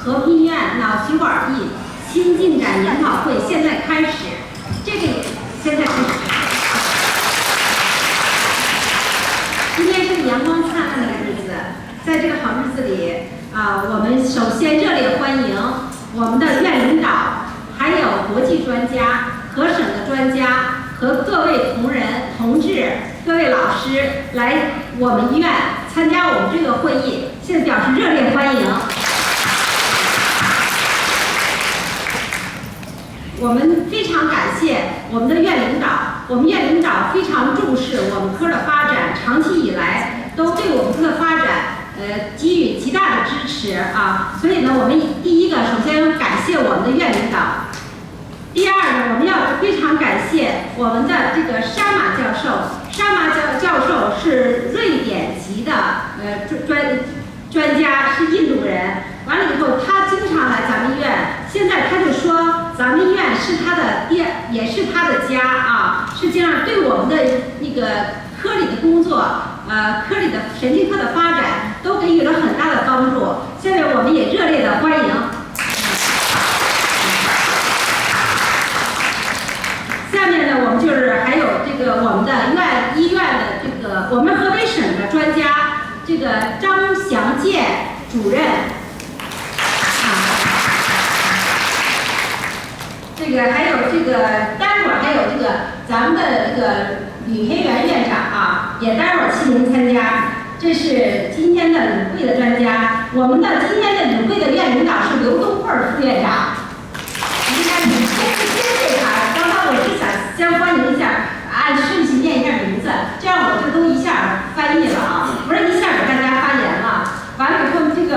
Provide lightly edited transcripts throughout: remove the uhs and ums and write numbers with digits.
和平医院腦血管壁新进展研讨会现在开始。这个现在开始。今天是阳光灿烂的日子，在这个好日子里我们首先热烈欢迎我们的院领导，还有国际专家和省的专家和各位同志、各位老师来我们医院参加我们这个会议，现在表示热烈欢迎。我们非常感謝我們的院領導，我們院領導非常重視我們科的發展，長期以來都對我們科的發展給予極大的支持啊。所以呢，我們第一個首先感謝我們的院領導。第二呢，我們要非常感謝我們的這個沙馬教授，沙馬教授是瑞典籍的專家，是印度人。完了以後，他經常來咱們醫院，現在他就說咱們醫院是他的爹，也是他的家啊。實際上對我們的那個科裡的工作，科裡的神經科的發展都給予了很大的幫助。下面我們也熱烈的歡迎。下面呢，我們就是還有這個我們的醫院的這個我們河北省的專家，這個張祥健主任。這個還有這個待會兒還有這個咱們的這個呂培元院長啊，也待會兒親臨參加。這是今天的與會的專家，我們的今天的與會的院領導是劉東慧副院長。應該你先對他，剛才我是想先歡迎一下，按順序念一下名字，這樣我就都一下翻譯了啊，不是一下給大家發言了。完了以後，這個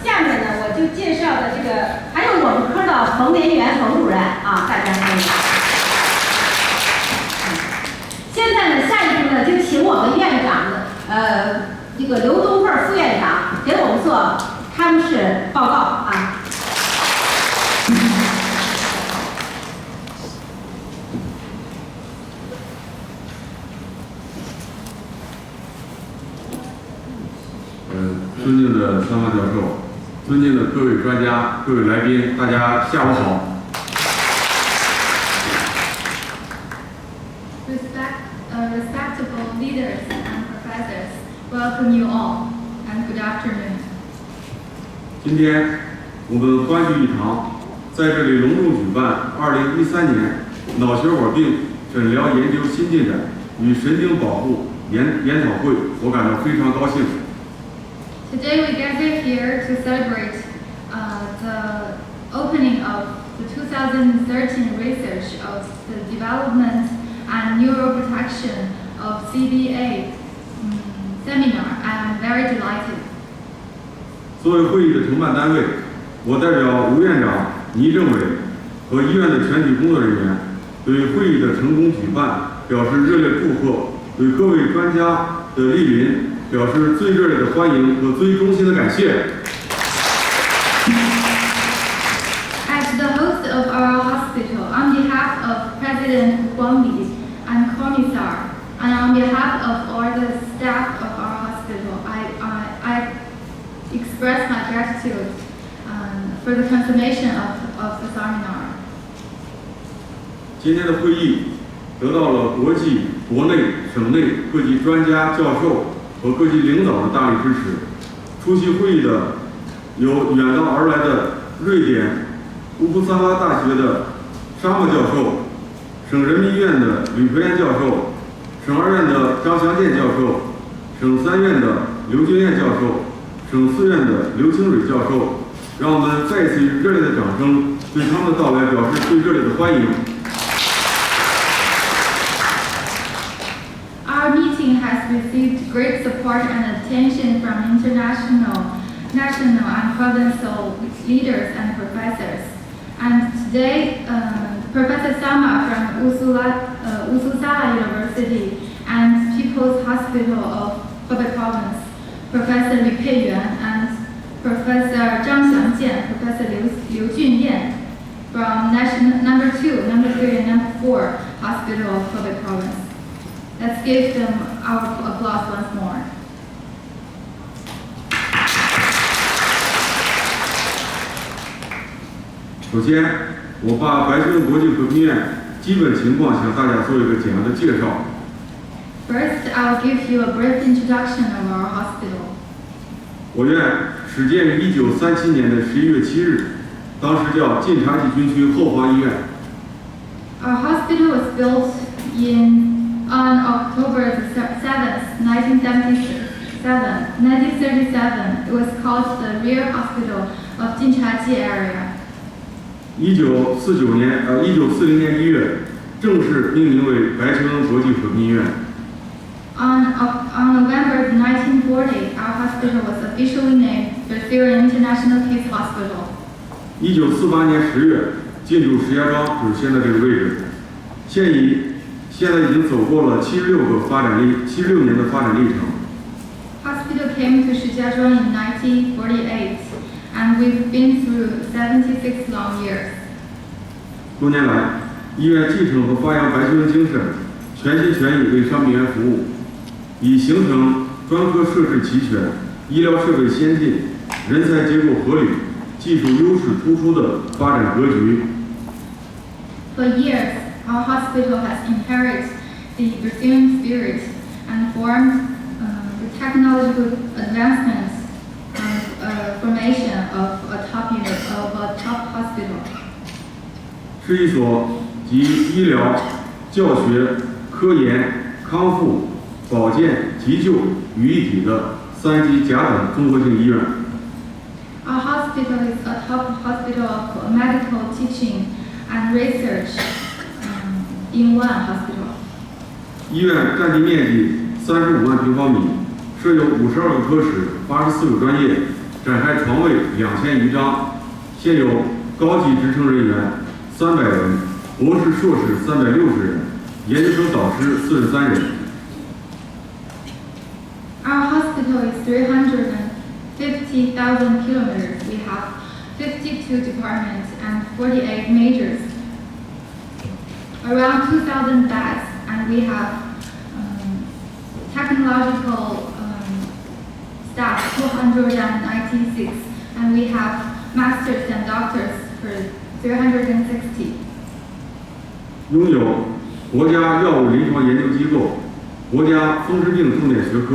下面呢，我就介紹的這個還有我們科的馮連元馮主任啊，大家歡迎。現在呢，下一步呢，就請我們院長的這個劉東慧副院長給我們做開幕式報告啊。尊敬的三王教授，尊敬的各位專家、各位來賓，大家下午好。Respectable leaders and professors, welcome you all, and good afternoon. 今天我們歡聚一堂，在這裡隆重舉辦2013年腦血管病診療研究新進展與神經保護研討會，我感到非常高興。Today we gather here to celebrate the opening of the 2013 research of the development and neuroprotection of CBA seminar. I am very delighted. 作為會議的承辦單位，我代表吳院長、倪政委和醫院的全體工作人員，對會議的成功舉辦表示熱烈祝賀，對各位專家的蒞臨表示最熱烈的歡迎和最衷心的感謝。As the host of our hospital, on behalf of President Guang Li and Commissar, and on behalf of all the staff of our hospital, I express my gratitude for the confirmation of the seminar. 今天的會議得到了國際、國內、省內各級專家、教授和各級領導的大力支持。出席會議的有遠道而來的瑞典烏普薩拉大學的沙漠教授、省人民醫院的呂培元教授、省二院的張祥健教授、省三院的劉軍燕教授、省四院的劉清蕊教授。讓我們再一次以熱烈的掌聲對他們的到來表示最熱烈的歡迎。Our meeting has received great support and attention from international, national and provincial leaders and professors. And today, Professor Sama from Uppsala University and People's Hospital of Hebei Province, Professor Li Peiyuan and Professor Zhang Xiangjian, Professor Liu Junyan from number 2, number 3, and number 4 Hospital of Hebei Province. Let's give them our applause once more. .首先，我把白求恩国际和平院基本情况向大家做一个简单的介绍。First, I'll give you a brief introduction of our hospital. 我院始建于1937年的11月7日，当时叫晋察冀军区后方医院。Our hospital was built on October 7th, 1937. It was called the Rear Hospital of Jinchaji area. 1940年1月，正式命名为白求恩国际和平医院。On November 1940, our hospital was officially named the Syrian International Peace Hospital. 1948年10月，进驻石家庄，就是现在这个位置。现在已经走过了76年的发展历程。Hospital came to Shijiazhuang in 1948, and we've been through 76 long years. 多年来，医院继承和发扬白求恩精神，全心全意为伤病员服务，以形成专科设置齐全、医療設備先進、人才結構合理、技術優勢突出的發展格局。For years, our hospital has inherited the Brazilian spirit and formed the technological advancements and formation of a top hospital. 是一所集醫療、教學、科研、康復、保健、急救於一體的3級甲等綜合性醫院。Our hospital is a top hospital of medical teaching and research in one hospital. 医院占地面积35万平方米，设有52个科室、84个专业，展开床位2000余张，现有高级职称人员300人，博士、硕士360人，研究生導師43人。Our hospital is 350,000 kilometers. We have 52 departments and 48 majors. Around 2,000 beds, and we have technological staff 296, and we have masters and doctors for 360. 拥有国家药物臨床研究機構、國家風濕病重點學科、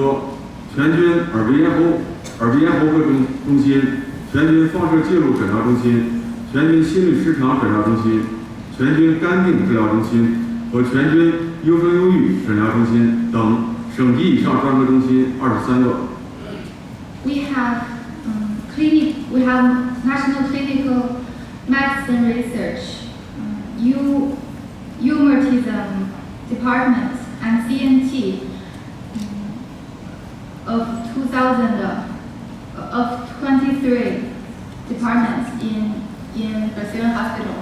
全軍耳鼻咽喉科中心、全軍放射介入診療中心、全軍心律失常診療中心、全軍肝病治療中心和全軍優生優育診療中心等省級以上專科中心23個。We have National Clinical Medicine Research, Rheumatism Department, and CNT of 23 departments in Brazilian hospital.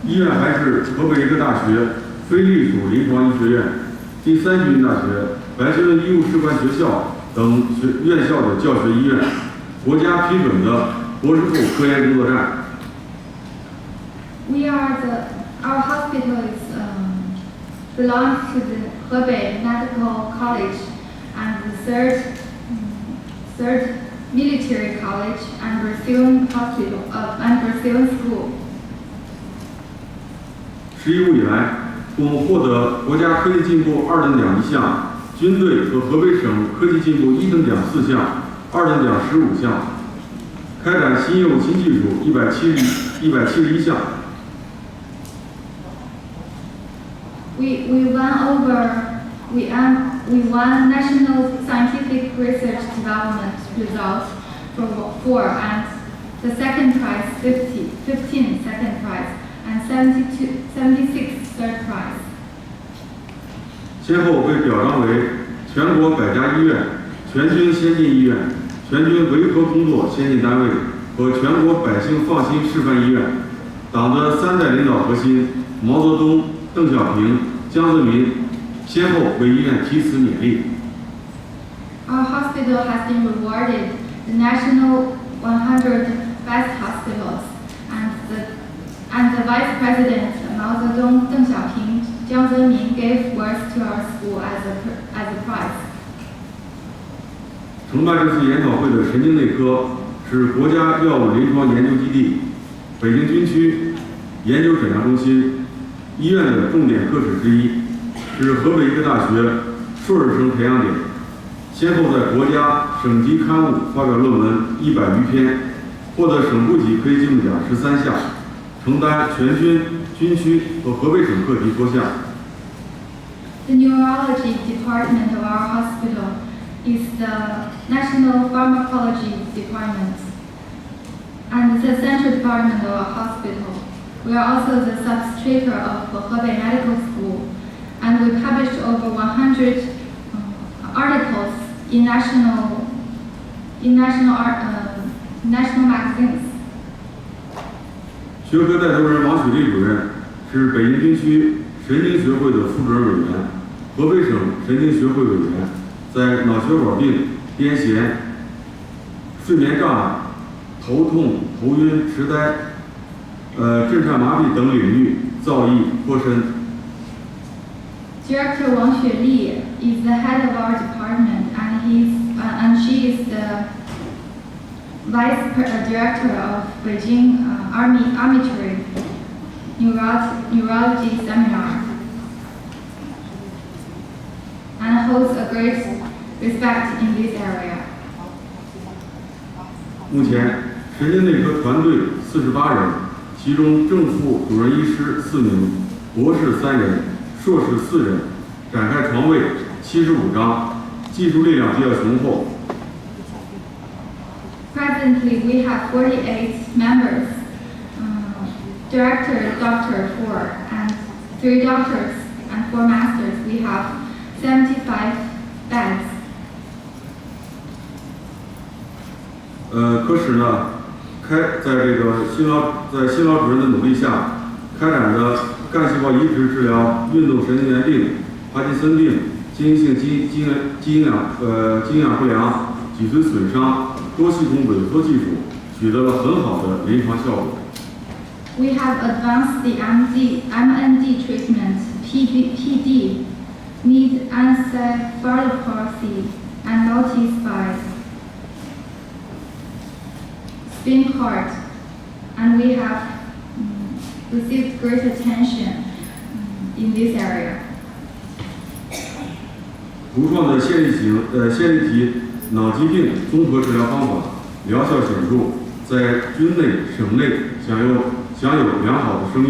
醫院還是河北醫科大學非隸屬臨床醫學院、第3級醫大學、白求恩醫務士官學校等院校的教學醫院，國家批准的博士後科研工作站。Our hospital belongs to the Hebei Medical College and the third military college and Brazilian hospital and Brazilian school. 11以來，共獲得國家科技進步2等獎1項，軍隊和河北省科技進步1等獎4項，2等獎15項，開展新業務新技術171項。We won national scientific research development results for 4 and the second prize 15 second prize and 76 third prize. 先後被表彰為全國百家醫院、全軍先進醫院、全軍維和工作先進單位和全國百姓放心示範醫院。黨的3代領導核心毛澤東、鄧小平、江澤民先後為醫院題詞勉勵。Our hospital has been rewarded the national 100 best hospitals, and the Vice President Mao Zedong, Deng Xiaoping, Jiang Zemin gave words to our school as a prize. 承办這次研討會的神經內科是国家药物臨床研究基地、北京军区研究诊疗中心医院的重點科室之一，是河北医科大學硕士生培養點，先後在國家省级刊物發表論文100餘篇，獲得省部級科技進步獎13項，承擔全軍、軍區和河北省課題多項。The neurology department of our hospital is the National Pharmacology Department and the Central Department of our hospital. We are also the substrator of Hebei Medical School, and we published over 100 articles in national magazines. 学科带头人王雪丽主任是北京军区神经学会的副主任委员，河北省神经学会委员，在脑血管病、癫痫、睡眠障碍、头痛、头晕、痴呆、震颤麻痹等领域造诣颇深。Director Wang Xueli is the head of our department, and she is the vice director of Beijing Army Neurology Seminar, and holds a great respect in this area. 目前，神经内科团队48人，其中正副主任医师4名，博士3人，硕士4人，展开床位75张，技術力量比較雄厚。Presently, we have 48 members, director, doctor 4, and 3 doctors and 4 masters. We have 75 beds. 科室呢，在辛劳主任的努力下，開展着幹細胞移植治療、運動神經元病、帕金森病、基因性基因營養不良、脊髓損傷、多系統萎縮技術，取得了很好的臨床效果。We have advanced the MND treatment, PD, need encephalopathy, and multi-spine, spin heart, and we have received great attention in this area. 独創的線粒體腦疾病綜合治療方法療效顯著，在軍內、省內享有良好的聲譽。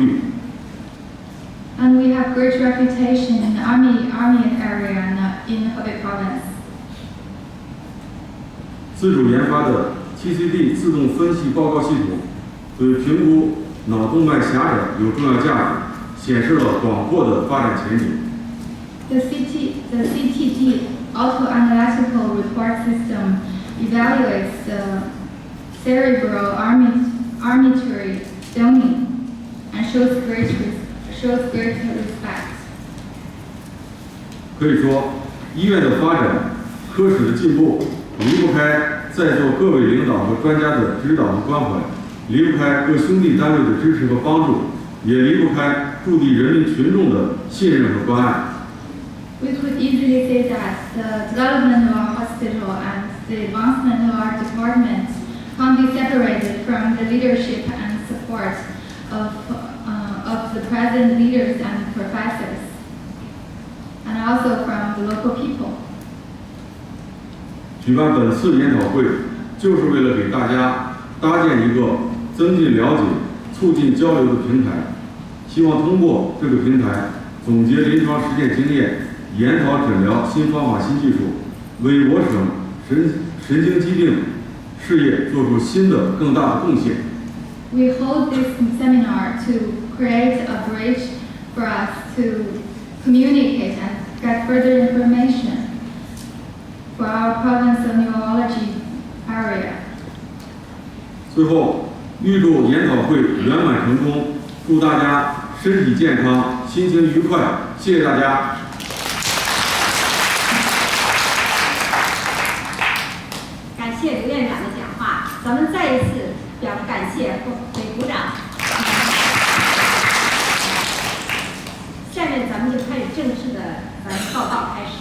And we have great reputation in the army area and in Hebei province. 自主研發的 TCD 自動分析報告系統對評估腦動脈狹窄有重要價值，顯示了廣闊的發展前景。The CTD auto-analytical report system evaluates the cerebral artery stoning and shows great respect. 可以說，醫院的發展、科室的進步，離不開在座各位領導和專家的指導和關懷，離不開各兄弟單位的支持和幫助，也離不開駐地人民群眾的信任和關愛。We could easily say that the development of our hospital and the advancement of our department can't be separated from the leadership and support of the present leaders and professors, and also from the local people. 舉辦本次研討會，就是為了給大家搭建一個增進了解、促進交流的平台。希望通過這個平台，總結臨床實踐經驗，研討診療新方法、新技術，為我省神經疾病事業做出新的、更大的貢獻。We hold this seminar to create a bridge for us to communicate and get further information for our province of neurology area. 最後，預祝研討會圓滿成功，祝大家身體健康、心情愉快。謝謝大家。感謝劉院長的講話，咱們再一次表示感謝，給鼓掌。下面咱們就開始正式的報告開始。